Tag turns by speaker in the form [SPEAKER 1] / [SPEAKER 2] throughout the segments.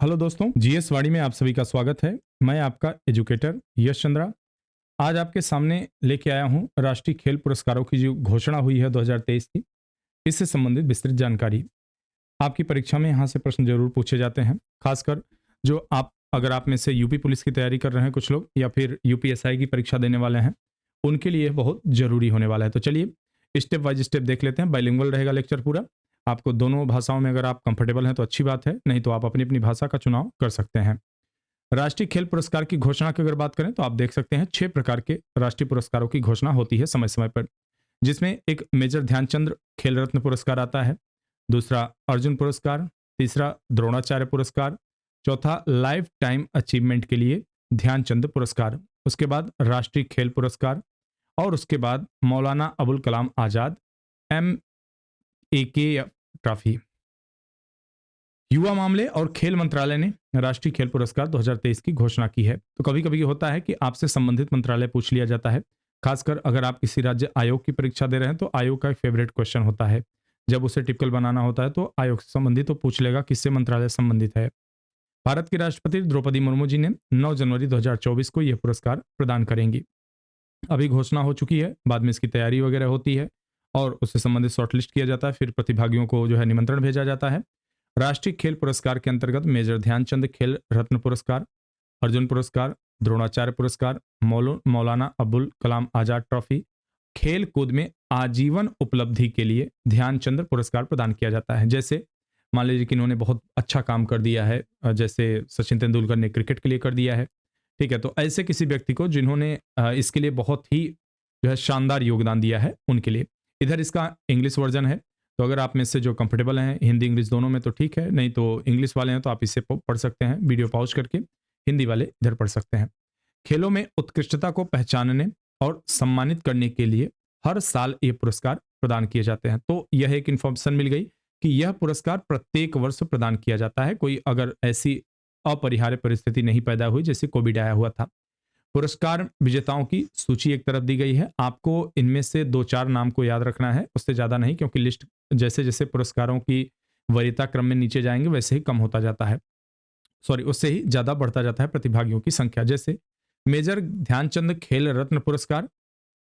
[SPEAKER 1] Hello दोस्तों, GS वाणी में आप सभी का स्वागत है। मैं आपका एजुकेटर यश चंद्रा। आज आपके सामने लेके आया हूं राष्ट्रीय खेल पुरस्कारों की जो घोषणा हुई है 2023 की, इससे संबंधित विस्तृत जानकारी। आपकी परीक्षा में यहाँ से प्रश्न जरूर पूछे जाते हैं, खासकर जो आप अगर आप में से यूपी पुलिस की तैयारी कर रहे हैं कुछ लोग, या फिर यूपीएसआई की परीक्षा देने वाले हैं, उनके लिए बहुत जरूरी होने वाला है। तो चलिए स्टेप बाय स्टेप देख लेते हैं। बाइलिंगुअल रहेगा लेक्चर पूरा। आपको दोनों भाषाओं में अगर आप कंफर्टेबल हैं तो अच्छी बात है, नहीं तो आप अपनी अपनी भाषा का चुनाव कर सकते हैं। राष्ट्रीय खेल पुरस्कार की घोषणा की अगर बात करें तो आप देख सकते हैं 6 प्रकार के राष्ट्रीय पुरस्कारों की घोषणा होती है समय समय पर, जिसमें एक मेजर ध्यानचंद खेल रत्न पुरस्कार आता है, दूसरा अर्जुन पुरस्कार, तीसरा द्रोणाचार्य पुरस्कार, चौथा लाइफ टाइम अचीवमेंट के लिए ध्यानचंद पुरस्कार, उसके बाद राष्ट्रीय खेल पुरस्कार, और उसके बाद मौलाना अबुल कलाम आजाद MAK ट्रॉफी। युवा मामले और खेल मंत्रालय ने राष्ट्रीय खेल पुरस्कार 2023 की घोषणा की है। तो कभी कभी होता है कि आपसे संबंधित मंत्रालय पूछ लिया जाता है, खासकर अगर आप किसी राज्य आयोग की परीक्षा दे रहे हैं तो आयोग का एक फेवरेट क्वेश्चन होता है। जब उसे टिपिकल बनाना होता है तो आयोग से संबंधित तो पूछ लेगा किससे मंत्रालय संबंधित है। भारत की राष्ट्रपति द्रौपदी मुर्मू जी ने 9 जनवरी 2024 को यह पुरस्कार प्रदान करेंगी। अभी घोषणा हो चुकी है, बाद में इसकी तैयारी वगैरह होती है और उससे संबंधित शॉर्टलिस्ट किया जाता है, फिर प्रतिभागियों को जो है निमंत्रण भेजा जाता है। राष्ट्रीय खेल पुरस्कार के अंतर्गत मेजर ध्यानचंद खेल रत्न पुरस्कार, अर्जुन पुरस्कार, द्रोणाचार्य पुरस्कार, मौलाना अबुल कलाम आजाद ट्रॉफी, खेल कूद में आजीवन उपलब्धि के लिए ध्यानचंद पुरस्कार प्रदान किया जाता है। जैसे मान लीजिए कि इन्होंने बहुत अच्छा काम कर दिया है, जैसे सचिन तेंदुलकर ने क्रिकेट के लिए कर दिया है, ठीक है, तो ऐसे किसी व्यक्ति को जिन्होंने इसके लिए बहुत ही जो है शानदार योगदान दिया है, उनके लिए। इधर इसका इंग्लिश वर्जन है, तो अगर आप में से जो कंफर्टेबल हैं हिंदी इंग्लिश दोनों में तो ठीक है, नहीं तो इंग्लिश वाले हैं तो आप इसे पढ़ सकते हैं, वीडियो पॉज करके। हिंदी वाले इधर पढ़ सकते हैं। खेलों में उत्कृष्टता को पहचानने और सम्मानित करने के लिए हर साल ये पुरस्कार प्रदान किए जाते हैं। तो यह एक इन्फॉर्मेशन मिल गई कि यह पुरस्कार प्रत्येक वर्ष प्रदान किया जाता है, कोई अगर ऐसी अपरिहार्य परिस्थिति नहीं पैदा हुई जैसे कोविड आया हुआ था। पुरस्कार विजेताओं की सूची एक तरफ दी गई है, आपको इनमें से 2-4 नाम को याद रखना है, उससे ज्यादा नहीं, क्योंकि लिस्ट जैसे जैसे पुरस्कारों की वरीयता क्रम में नीचे जाएंगे वैसे ही कम होता जाता है, सॉरी उससे ही ज्यादा बढ़ता जाता है प्रतिभागियों की संख्या। जैसे मेजर ध्यानचंद खेल रत्न पुरस्कार,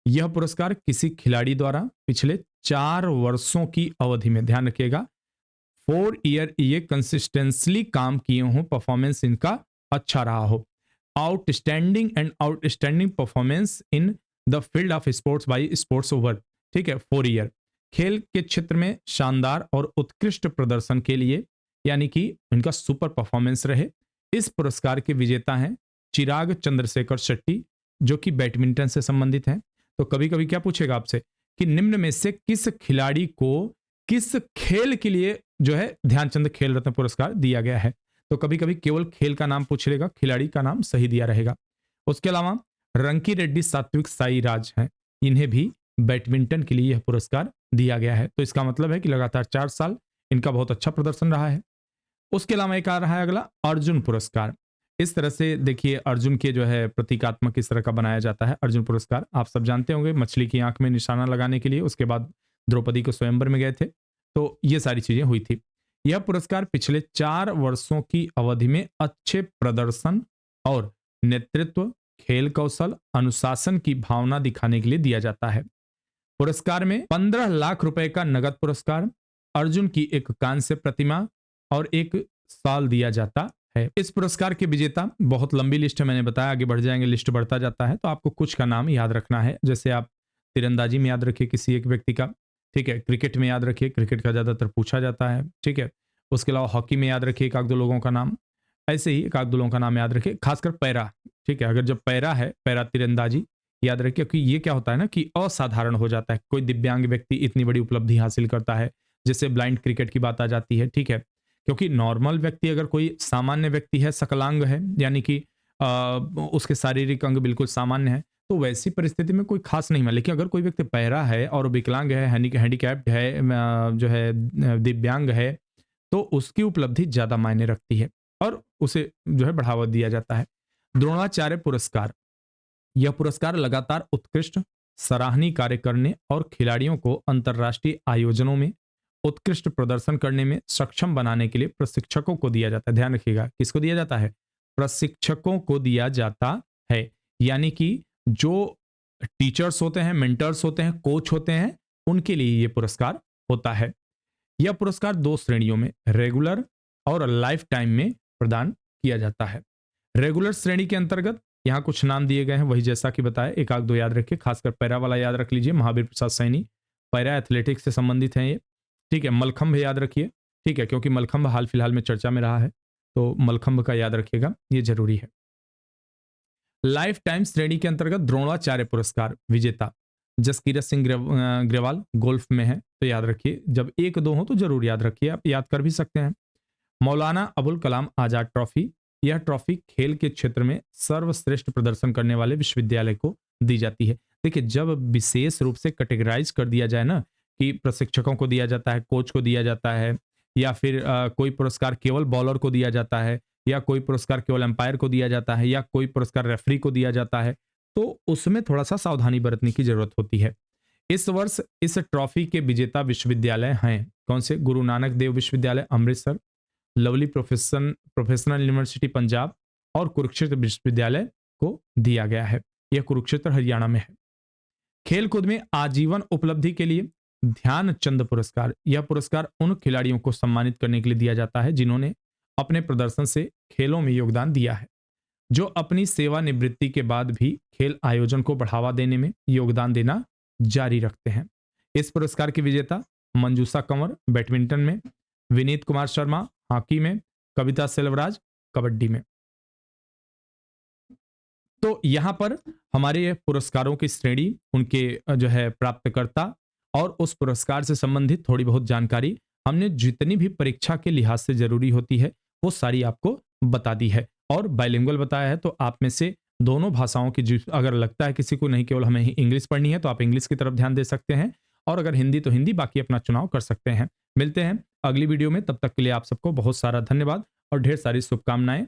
[SPEAKER 1] यह पुरस्कार किसी खिलाड़ी द्वारा पिछले 4 वर्षों की अवधि में, ध्यान रखिएगा 4 ईयर, ये कंसिस्टेंसली काम किए हों, परफॉर्मेंस इनका अच्छा रहा हो, outstanding and outstanding performance in the field of sports by sports over, ठीक है, 4 ईयर, खेल के क्षेत्र में शानदार और उत्कृष्ट प्रदर्शन के लिए, यानी कि इनका सुपर परफॉर्मेंस रहे। इस पुरस्कार के विजेता हैं चिराग चंद्रशेखर शेट्टी, जो कि बैडमिंटन से संबंधित हैं। तो कभी कभी क्या पूछेगा आपसे कि निम्न में से किस खिलाड़ी को किस खेल के लिए जो है ध्यानचंद खेल रत्न पुरस्कार दिया गया है, तो कभी कभी केवल खेल का नाम पूछ लेगा, खिलाड़ी का नाम सही दिया रहेगा। उसके अलावा रंकी रेड्डी सात्विक साई राज हैं, इन्हें भी बैडमिंटन के लिए यह पुरस्कार दिया गया है। तो इसका मतलब है कि लगातार 4 साल इनका बहुत अच्छा प्रदर्शन रहा है। उसके अलावा एक आ रहा है अगला अर्जुन पुरस्कार। इस तरह से देखिए अर्जुन के जो है प्रतीकात्मक इस तरह का बनाया जाता है अर्जुन पुरस्कार। आप सब जानते होंगे, मछली की आंख में निशाना लगाने के लिए उसके बाद द्रौपदी को स्वयंवर में गए थे, तो ये सारी चीजें हुई थी। यह पुरस्कार पिछले 4 वर्षों की अवधि में अच्छे प्रदर्शन और नेतृत्व, खेल कौशल, अनुशासन की भावना दिखाने के लिए दिया जाता है। पुरस्कार में 15 लाख रुपए का नगद पुरस्कार, अर्जुन की एक कांस्य प्रतिमा और एक साल दिया जाता है। इस पुरस्कार के विजेता, बहुत लंबी लिस्ट है, मैंने बताया आगे बढ़ जाएंगे, लिस्ट बढ़ता जाता है, तो आपको कुछ का नाम याद रखना है। जैसे आप तीरंदाजी में याद रखिए किसी एक व्यक्ति का, ठीक है, क्रिकेट में याद रखिए, क्रिकेट का ज्यादातर पूछा जाता है, ठीक है। उसके अलावा हॉकी में याद रखिए 1-2 लोगों का नाम, ऐसे ही 1-2 लोगों का नाम याद रखिए, खासकर पैरा, ठीक है, अगर जब पैरा है, पैरा तीरंदाजी याद रखिए, क्योंकि ये क्या होता है ना कि असाधारण हो जाता है, कोई दिव्यांग व्यक्ति इतनी बड़ी उपलब्धि हासिल करता है, जैसे ब्लाइंड क्रिकेट की बात आ जाती है, ठीक है। क्योंकि नॉर्मल व्यक्ति, अगर कोई सामान्य व्यक्ति है, सकलांग है, यानी कि उसके शारीरिक अंग बिल्कुल सामान्य है, तो वैसी परिस्थिति में कोई खास नहीं है। लेकिन अगर कोई व्यक्ति पैरा है और विकलांग है, हैंडीकैप्ड है, जो है दिव्यांग है, तो उसकी उपलब्धि ज्यादा मायने रखती है और उसे जो है बढ़ावा दिया जाता है। द्रोणाचार्य पुरस्कार, यह पुरस्कार लगातार उत्कृष्ट सराहनीय कार्य करने और खिलाड़ियों को अंतर्राष्ट्रीय आयोजनों में उत्कृष्ट प्रदर्शन करने में सक्षम बनाने के लिए प्रशिक्षकों को दिया जाता है। ध्यान रखिएगा, किसको दिया जाता है? प्रशिक्षकों को दिया जाता है। यानी कि जो टीचर्स होते हैं, मेंटर्स होते हैं, कोच होते हैं, उनके लिए ये पुरस्कार होता है। यह पुरस्कार 2 श्रेणियों में, रेगुलर और लाइफ टाइम में प्रदान किया जाता है। रेगुलर श्रेणी के अंतर्गत यहाँ कुछ नाम दिए गए हैं, वही जैसा कि बताया, एक आध दो याद रखिए, खासकर पैरा वाला याद रख लीजिए, महावीर प्रसाद सैनी, पैरा एथलेटिक्स से संबंधित है ये। ठीक है, मलखंभ याद रखिए, ठीक है, क्योंकि मलखंभ हाल फिलहाल में चर्चा में रहा है, तो मलखंभ का याद रखिएगा, ये जरूरी है। लाइफ टाइम श्रेणी के अंतर्गत द्रोणाचार्य पुरस्कार विजेता जसकीरत सिंह ग्रेवाल गोल्फ में है, तो याद रखिए, जब एक दो हो तो जरूर याद रखिए, आप याद कर भी सकते हैं। मौलाना अबुल कलाम आजाद ट्रॉफी, यह ट्रॉफी खेल के क्षेत्र में सर्वश्रेष्ठ प्रदर्शन करने वाले विश्वविद्यालय को दी जाती है। देखिए, जब विशेष रूप से कैटेगराइज कर दिया जाए ना कि प्रशिक्षकों को दिया जाता है, कोच को दिया जाता है, या फिर कोई पुरस्कार केवल बॉलर को दिया जाता है, या कोई पुरस्कार केवल एम्पायर को दिया जाता है, या कोई पुरस्कार रेफरी को दिया जाता है, तो उसमें थोड़ा सा सावधानी बरतने की जरूरत होती है। इस वर्ष इस ट्रॉफी के विजेता विश्वविद्यालय हैं कौन से? गुरु नानक देव विश्वविद्यालय Amritsar, lovely professional university Punjab और कुरुक्षेत्र विश्वविद्यालय को दिया गया है। यह कुरुक्षेत्र हरियाणा में है। खेलकूद में आजीवन उपलब्धि के लिए ध्यानचंद पुरस्कार, यह पुरस्कार उन खिलाड़ियों को सम्मानित करने के लिए दिया जाता है जिन्होंने अपने प्रदर्शन से खेलों में योगदान दिया है, जो अपनी सेवानिवृत्ति के बाद भी खेल आयोजन को बढ़ावा देने में योगदान देना जारी रखते हैं। इस पुरस्कार के विजेता मंजूषा कंवर बैडमिंटन में, विनीत कुमार शर्मा हॉकी में, कविता सेल्वराज कबड्डी में। तो यहां पर हमारे पुरस्कारों की श्रेणी, उनके जो है प्राप्तकर्ता और उस पुरस्कार से संबंधित थोड़ी बहुत जानकारी हमने जितनी भी परीक्षा के लिहाज से जरूरी होती है वो सारी आपको बता दी है, और बाइलिंगुअल बताया है। तो आप में से दोनों भाषाओं की अगर लगता है किसी को नहीं केवल हमें इंग्लिश पढ़नी है, तो आप इंग्लिश की तरफ ध्यान दे सकते हैं, और अगर हिंदी तो हिंदी, बाकी अपना चुनाव कर सकते हैं। मिलते हैं अगली वीडियो में, तब तक के लिए आप सबको बहुत सारा धन्यवाद और ढेर सारी शुभकामनाएं।